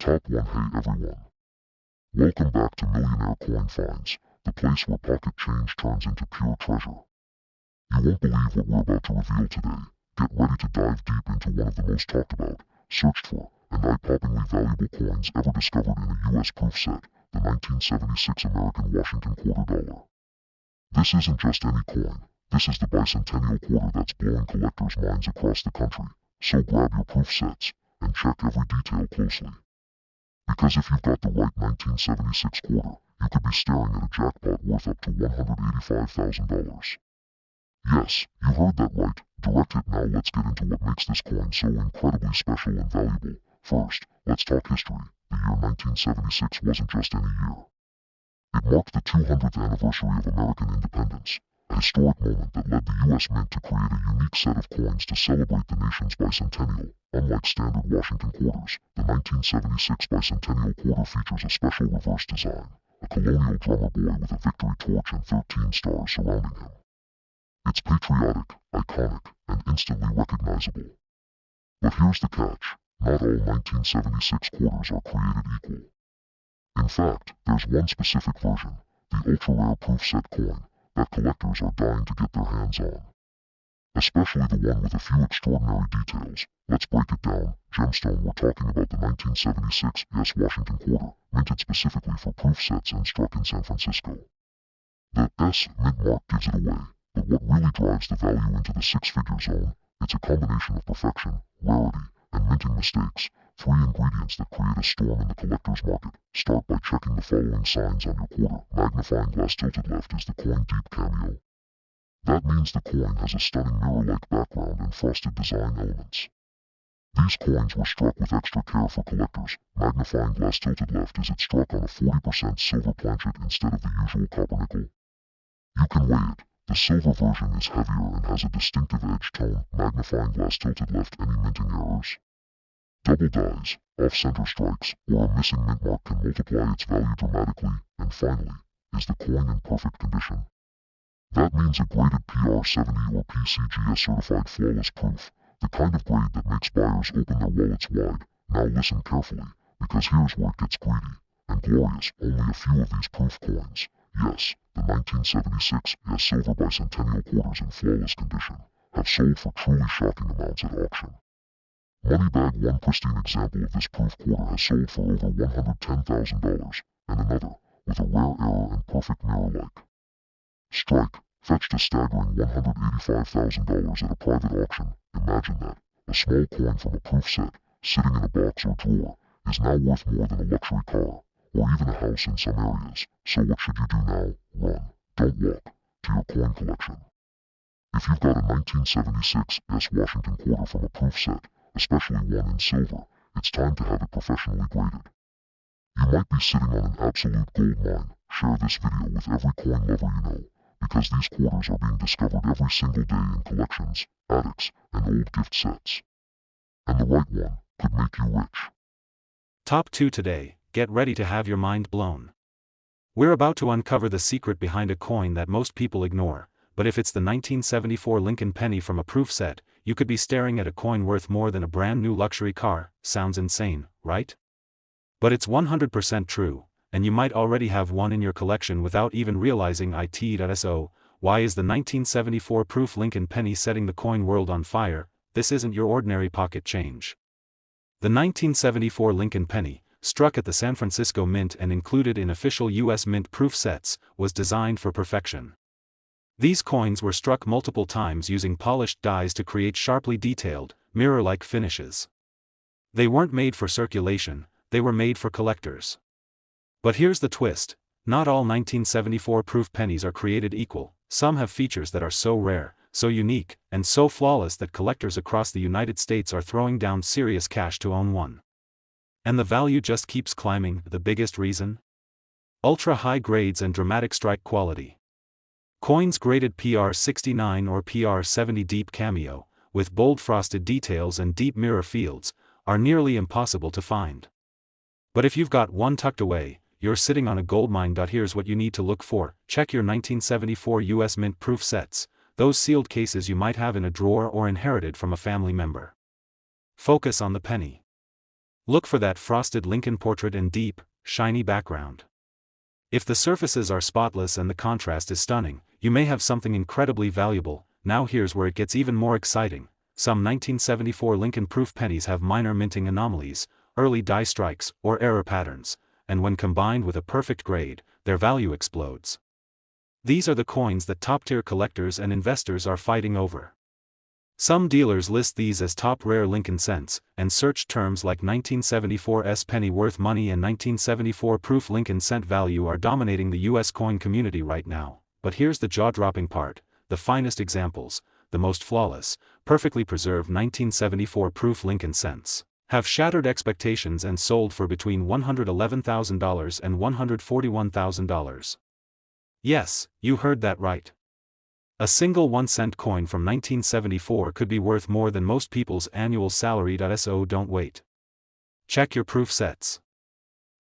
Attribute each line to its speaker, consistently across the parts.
Speaker 1: Top 1. Hey everyone. Welcome back to Millionaire Coin Finds, the place where pocket change turns into pure treasure. You won't believe what we're about to reveal today. Get ready to dive deep into one of the most talked about, searched for, and eye-poppingly valuable coins ever discovered in a U.S. proof set, the 1976 American Washington quarter dollar. This isn't just any coin. This is the bicentennial quarter that's blowing collectors' minds across the country. So grab your proof sets and check every detail closely. Because if you've got the right 1976 quarter, you could be staring at a jackpot worth up to $185,000. Yes, you heard that right. Direct hit. Now let's get into what makes this coin so incredibly special and valuable. First, let's talk history. The year 1976 wasn't just any year. It marked the 200th anniversary of American independence, a historic moment that led the U.S. Mint to create a unique set of coins to celebrate the nation's bicentennial. Unlike standard Washington quarters, the 1976 bicentennial quarter features a special reverse design, a colonial drummer boy with a victory torch and 13 stars surrounding him. It's patriotic, iconic, and instantly recognizable. But here's the catch. Not all 1976 quarters are created equal. In fact, there's one specific version, the ultra-rare proof set coin, that collectors are dying to get their hands on. Especially the one with a few extraordinary details. Let's break it down. Gemstone, we're talking about the 1976 U.S. Washington quarter, minted specifically for proof sets and struck in San Francisco. The S mint mark gives it away, but what really drives the value into the six-figure zone, it's a combination of perfection, rarity, and minting mistakes, three ingredients that create a storm in the collector's market. Start by checking the following signs on your quarter. Magnifying glass tilted left is the coin Deep Cameo. That means the coin has a stunning mirror-like background and frosted design elements. These coins were struck with extra care for collectors. Magnifying glass tilted left is it's struck on a 40% silver planchet instead of the usual copper nickel. You can weigh it. The silver version is heavier and has a distinctive edge tone. Magnifying glass tilted left. Any minting errors? Double dies, off-center strikes, or a missing mint mark can multiply its value dramatically. And finally, is the coin in perfect condition? That means a graded PR70 or PCGS certified flawless proof, the kind of grade that makes buyers open their wallets wide. Now listen carefully, because here's where it gets greedy and glorious. Only a few of these proof coins, yes, the 1976 U.S. silver bicentennial quarters in flawless condition, have sold for truly shocking amounts at auction. Moneybag, one pristine example of this proof quarter, has sold for over $110,000, and another, with a rare error and perfect mirror-like strike, fetched a staggering $185,000 at a private auction. Imagine that. A small coin from a proof set, sitting in a box or drawer, is now worth more than a luxury car, or even a house in some areas. So what should you do now? Run, don't walk, to your coin collection. If you've got a 1976 U.S. Washington quarter from a proof set, especially one in silver, it's time to have it professionally graded. You might be sitting on an absolute gold mine. Share this video with every coin lover you know, because these quarters are being discovered every single day in collections, attics, and old gift sets. And the right one could make you rich.
Speaker 2: Top 2 today. Get ready to have your mind blown. We're about to uncover the secret behind a coin that most people ignore, but if it's the 1974 Lincoln penny from a proof set, you could be staring at a coin worth more than a brand new luxury car. Sounds insane, right? But it's 100% true, and you might already have one in your collection without even realizing it. So, why is the 1974 proof Lincoln penny setting the coin world on fire? This isn't your ordinary pocket change. The 1974 Lincoln penny, struck at the San Francisco Mint and included in official U.S. Mint proof sets, was designed for perfection. These coins were struck multiple times using polished dies to create sharply detailed, mirror-like finishes. They weren't made for circulation, they were made for collectors. But here's the twist: not all 1974 proof pennies are created equal. Some have features that are so rare, so unique, and so flawless that collectors across the United States are throwing down serious cash to own one. And the value just keeps climbing. The biggest reason? Ultra-high grades and dramatic strike quality. Coins graded PR69 or PR70 Deep Cameo, with bold frosted details and deep mirror fields, are nearly impossible to find. But if you've got one tucked away, you're sitting on a goldmine. Here's what you need to look for. Check your 1974 U.S. Mint proof sets, those sealed cases you might have in a drawer or inherited from a family member. Focus on the penny. Look for that frosted Lincoln portrait in deep, shiny background. If the surfaces are spotless and the contrast is stunning, you may have something incredibly valuable. Now here's where it gets even more exciting. Some 1974 Lincoln-proof pennies have minor minting anomalies, early die strikes, or error patterns, and when combined with a perfect grade, their value explodes. These are the coins that top-tier collectors and investors are fighting over. Some dealers list these as top rare Lincoln cents, and search terms like 1974's penny worth money and 1974 proof Lincoln cent value are dominating the US coin community right now. But here's the jaw-dropping part: the finest examples, the most flawless, perfectly preserved 1974 proof Lincoln cents, have shattered expectations and sold for between $111,000 and $141,000. Yes, you heard that right. A single 1-cent coin from 1974 could be worth more than most people's annual salary. So don't wait. Check your proof sets.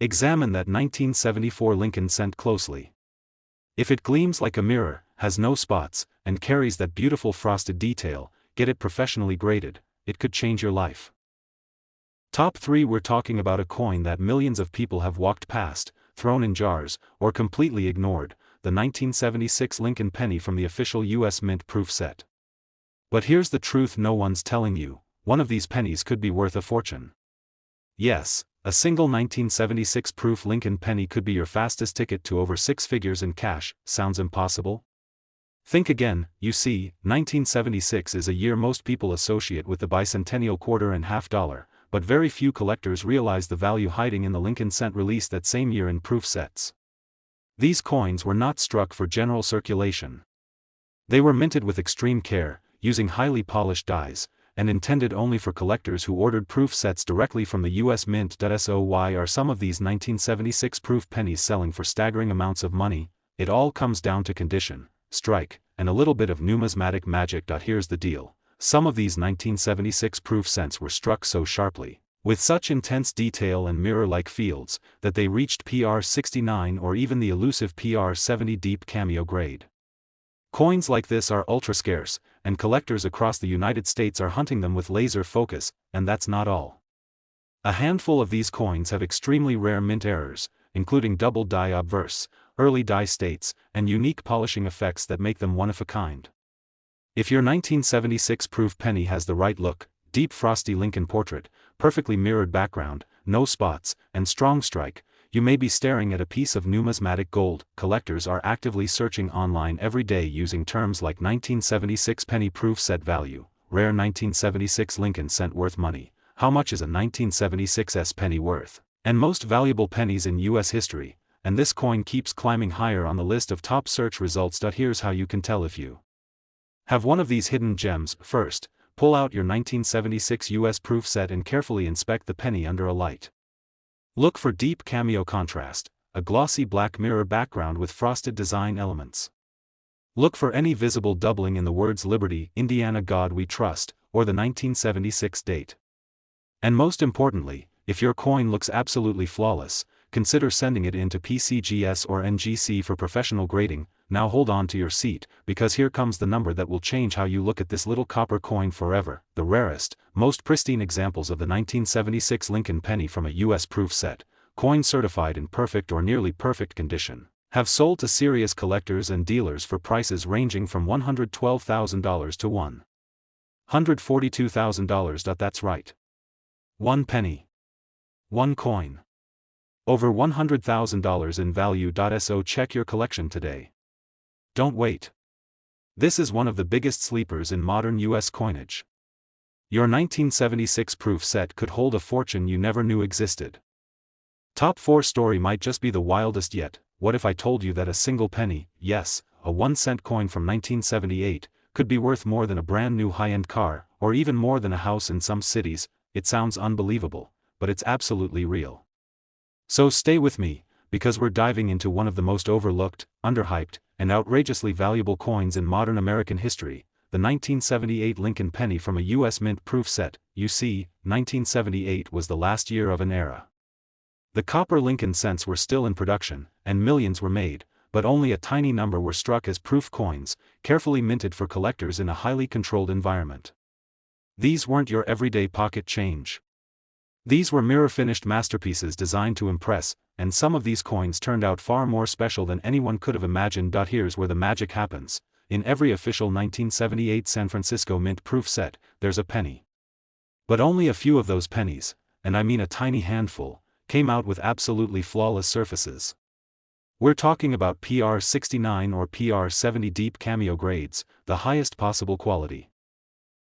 Speaker 2: Examine that 1974 Lincoln cent closely. If it gleams like a mirror, has no spots, and carries that beautiful frosted detail, get it professionally graded. It could change your life. Top 3. We're talking about a coin that millions of people have walked past, thrown in jars, or completely ignored: the 1976 Lincoln penny from the official US Mint proof set. But here's the truth no one's telling you: one of these pennies could be worth a fortune. Yes, a single 1976 proof Lincoln penny could be your fastest ticket to over 6 figures in cash. Sounds impossible? Think again. You see, 1976 is a year most people associate with the bicentennial quarter and half dollar, but very few collectors realize the value hiding in the Lincoln cent released that same year in proof sets. These coins were not struck for general circulation. They were minted with extreme care, using highly polished dies, and intended only for collectors who ordered proof sets directly from the US Mint. So why are some of these 1976 proof pennies selling for staggering amounts of money? It all comes down to condition, strike, and a little bit of numismatic magic. Here's the deal: some of these 1976 proof cents were struck so sharply, with such intense detail and mirror-like fields, that they reached PR69 or even the elusive PR70 Deep Cameo grade. Coins like this are ultra-scarce, and collectors across the United States are hunting them with laser focus, and that's not all. A handful of these coins have extremely rare mint errors, including double die obverse, early die states, and unique polishing effects that make them one-of-a-kind. If your 1976 proof penny has the right look, deep frosty Lincoln portrait, perfectly mirrored background, no spots, and strong strike, you may be staring at a piece of numismatic gold. Collectors are actively searching online every day using terms like 1976 penny proof set value, rare 1976 Lincoln cent worth money, how much is a 1976's penny worth, and most valuable pennies in US history, and this coin keeps climbing higher on the list of top search results. Here's how you can tell if you have one of these hidden gems. First, pull out your 1976 US proof set and carefully inspect the penny under a light. Look for deep cameo contrast, a glossy black mirror background with frosted design elements. Look for any visible doubling in the words Liberty, Indiana, God We Trust, or the 1976 date. And most importantly, if your coin looks absolutely flawless, consider sending it into PCGS or NGC for professional grading. Now hold on to your seat, because here comes the number that will change how you look at this little copper coin forever. The rarest, most pristine examples of the 1976 Lincoln penny from a US proof set, coin certified in perfect or nearly perfect condition, have sold to serious collectors and dealers for prices ranging from $112,000 to $142,000. That's right. One penny. One coin. Over $100,000 in value. So check your collection today. Don't wait. This is one of the biggest sleepers in modern US coinage. Your 1976 proof set could hold a fortune you never knew existed. Top 4 story might just be the wildest yet. What if I told you that a single penny, yes, a 1-cent coin from 1978, could be worth more than a brand new high-end car, or even more than a house in some cities? It sounds unbelievable, but it's absolutely real. So stay with me, because we're diving into one of the most overlooked, underhyped, and outrageously valuable coins in modern American history, the 1978 Lincoln penny from a US Mint proof set. You see, 1978 was the last year of an era. The copper Lincoln cents were still in production, and millions were made, but only a tiny number were struck as proof coins, carefully minted for collectors in a highly controlled environment. These weren't your everyday pocket change. These were mirror-finished masterpieces designed to impress, and some of these coins turned out far more special than anyone could have imagined. Here's where the magic happens. In every official 1978 San Francisco Mint proof set, there's a penny. But only a few of those pennies, and I mean a tiny handful, came out with absolutely flawless surfaces. We're talking about PR69 or PR70 Deep Cameo grades, the highest possible quality.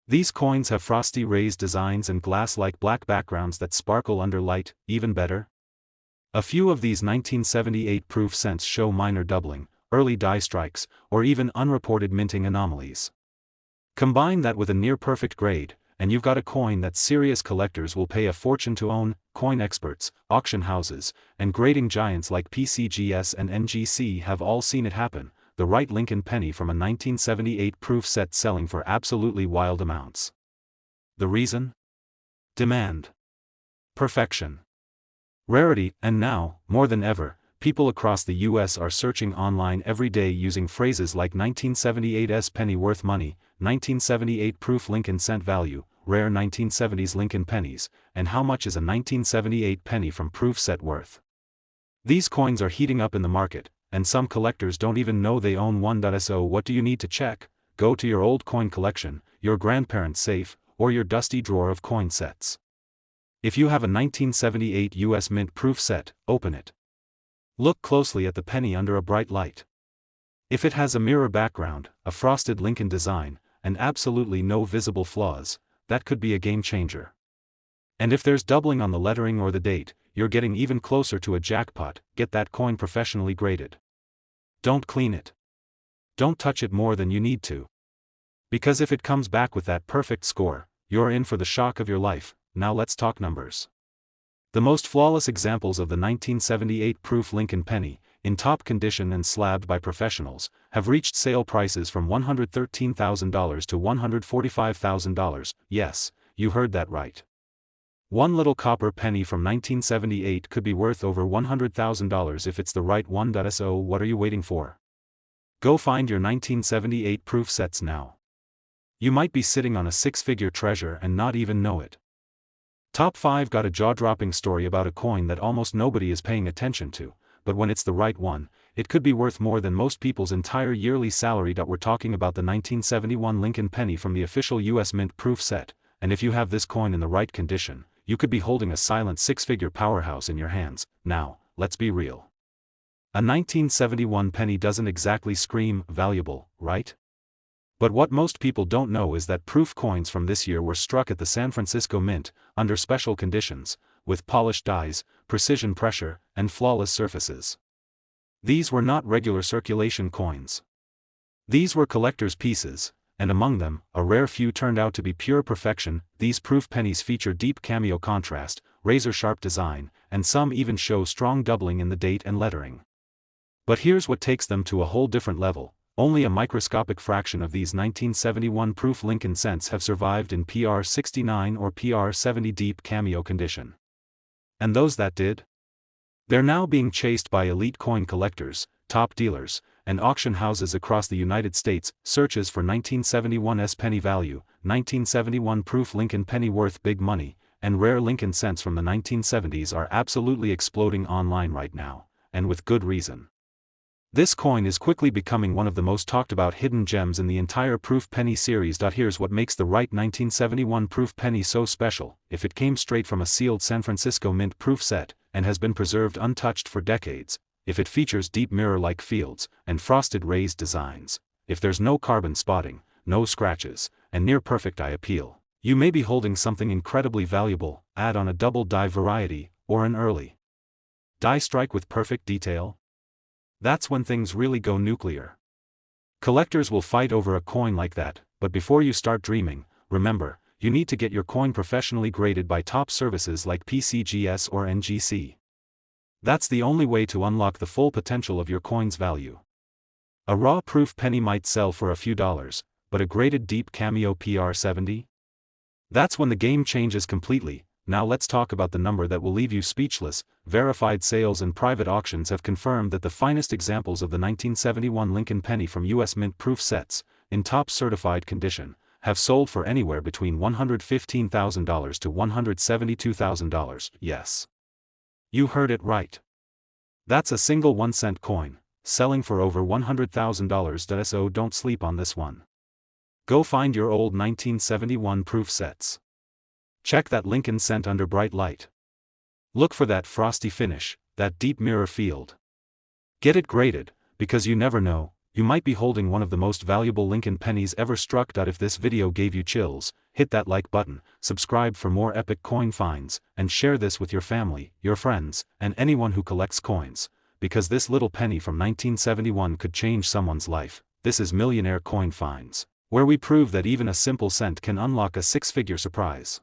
Speaker 2: These coins have frosty raised designs and glass-like black backgrounds that sparkle under light. Even better, a few of these 1978 proof cents show minor doubling, early die strikes, or even unreported minting anomalies. Combine that with a near-perfect grade, and you've got a coin that serious collectors will pay a fortune to own. Coin experts, auction houses, and grading giants like PCGS and NGC have all seen it happen. The right Lincoln penny from a 1978 proof set selling for absolutely wild amounts. The reason? Demand. Perfection. Rarity, and now, more than ever, people across the US are searching online every day using phrases like 1978's penny worth money, 1978 proof Lincoln cent value, rare 1970s Lincoln pennies, and how much is a 1978 penny from proof set worth. These coins are heating up in the market, and some collectors don't even know they own one. So what do you need to check? Go to your old coin collection, your grandparents' safe, or your dusty drawer of coin sets. If you have a 1978 US Mint proof set, open it. Look closely at the penny under a bright light. If it has a mirror background, a frosted Lincoln design, and absolutely no visible flaws, that could be a game changer. And if there's doubling on the lettering or the date, you're getting even closer to a jackpot. Get that coin professionally graded. Don't clean it. Don't touch it more than you need to. Because if it comes back with that perfect score, you're in for the shock of your life. Now let's talk numbers. The most flawless examples of the 1978 proof Lincoln penny, in top condition and slabbed by professionals, have reached sale prices from $113,000 to $145,000. Yes, you heard that right. One little copper penny from 1978 could be worth over $100,000 if it's the right one. So what are you waiting for? Go find your 1978 proof sets now. You might be sitting on a six-figure treasure and not even know it. Top 5 got a jaw-dropping story about a coin that almost nobody is paying attention to, but when it's the right one, it could be worth more than most people's entire yearly salary. We're talking about the 1971 Lincoln penny from the official US Mint proof set, and if you have this coin in the right condition, you could be holding a silent six-figure powerhouse in your hands. Now, let's be real. A 1971 penny doesn't exactly scream valuable, right? But what most people don't know is that proof coins from this year were struck at the San Francisco Mint, under special conditions, with polished dies, precision pressure, and flawless surfaces. These were not regular circulation coins. These were collector's pieces, and among them, a rare few turned out to be pure perfection. These proof pennies feature deep cameo contrast, razor-sharp design, and some even show strong doubling in the date and lettering. But here's what takes them to a whole different level. Only a microscopic fraction of these 1971 proof Lincoln cents have survived in PR69 or PR70 Deep Cameo condition. And those that did? They're now being chased by elite coin collectors, top dealers, and auction houses across the United States. Searches for 1971's penny value, 1971 proof Lincoln penny worth big money, and rare Lincoln cents from the 1970s are absolutely exploding online right now, and with good reason. This coin is quickly becoming one of the most talked about hidden gems in the entire proof penny series. Here's what makes the right 1971 proof penny so special. If it came straight from a sealed San Francisco Mint proof set, and has been preserved untouched for decades, if it features deep mirror-like fields, and frosted raised designs, if there's no carbon spotting, no scratches, and near-perfect eye appeal, you may be holding something incredibly valuable. Add on a double die variety, or an early die strike with perfect detail. That's when things really go nuclear. Collectors will fight over a coin like that, but before you start dreaming, remember, you need to get your coin professionally graded by top services like PCGS or NGC. That's the only way to unlock the full potential of your coin's value. A raw proof penny might sell for a few dollars, but a graded deep cameo PR70? That's when the game changes completely. Now let's talk about the number that will leave you speechless. Verified sales and private auctions have confirmed that the finest examples of the 1971 Lincoln penny from US Mint proof sets, in top certified condition, have sold for anywhere between $115,000 to $172,000, yes. You heard it right. That's a single 1-cent coin, selling for over $100,000. So don't sleep on this one. Go find your old 1971 proof sets. Check that Lincoln cent under bright light. Look for that frosty finish, that deep mirror field. Get it graded, because you never know, you might be holding one of the most valuable Lincoln pennies ever struck. If this video gave you chills, hit that like button, subscribe for more epic coin finds, and share this with your family, your friends, and anyone who collects coins, because this little penny from 1971 could change someone's life. This is Millionaire Coin Finds, where we prove that even a simple cent can unlock a six-figure surprise.